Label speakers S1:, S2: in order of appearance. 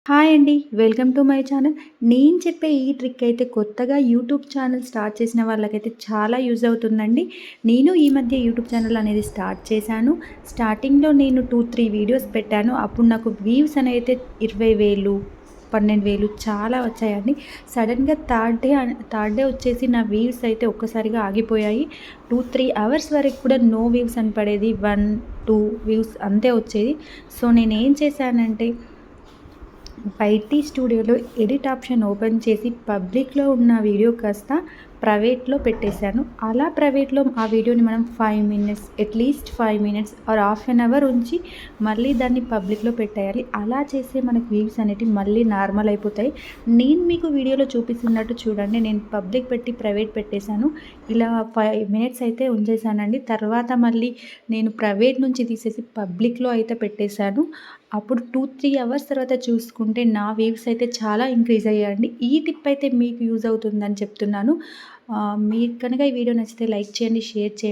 S1: Hi అండి. Welcome to my channel. నేను చెప్పే ఈ ట్రిక్ అయితే కొత్తగా యూట్యూబ్ ఛానల్ స్టార్ట్ చేసిన వాళ్ళకైతే చాలా యూజ్ అవుతుందండి. నేను ఈ మధ్య యూట్యూబ్ ఛానల్ అనేది స్టార్ట్ చేశాను. స్టార్టింగ్‌లో నేను 2, 3 వీడియోస్ పెట్టాను. అప్పుడు నాకు వ్యూస్ అనైతే 20,000, 12,000 చాలా వచ్చాయండి. సడెన్‌గా థర్డ్ డే వచ్చేసి నా వ్యూస్ అయితే ఒక్కసారిగా ఆగిపోయాయి. 2, 3 అవర్స్ వరకు కూడా నో వ్యూస్ అని పడేది. 1, 2 వ్యూస్ అంతే వచ్చేది. సో నేనేం చేశానంటే వైటీ స్టూడియోలో ఎడిట్ ఆప్షన్ ఓపెన్ చేసి పబ్లిక్‌లో ఉన్న వీడియో కాస్త ప్రైవేట్‌లో పెట్టేశాను. అలా ప్రైవేట్‌లో ఆ వీడియోని మనం 5 minutes at least 5 minutes or half an hour ఉంచి మళ్ళీ దాన్ని పబ్లిక్‌లో పెట్టేయాలి. అలా చేస్తే మనకు వ్యూస్ అనేటివి మళ్ళీ నార్మల్ అయిపోతాయి. నేను మీకు వీడియోలో చూపిస్తున్నట్టు చూడండి. నేను పబ్లిక్ పెట్టి ప్రైవేట్ పెట్టేశాను. ఇలా 5 మినిట్స్ అయితే ఉంచేశానండి. తర్వాత మళ్ళీ నేను ప్రైవేట్ నుంచి తీసేసి పబ్లిక్‌లో అయితే పెట్టేశాను. అప్పుడు 2, 3 అవర్స్ తర్వాత చూసుకుంటే నా వ్యూస్ అయితే చాలా ఇంక్రీజ్ అయ్యాయండి. ఈ టిప్ అయితే మీకు యూజ్ అవుతుందని చెప్తున్నాను. మీకు కనుక ఈ వీడియో నచ్చితే లైక్ చేయండి, షేర్ చేయండి.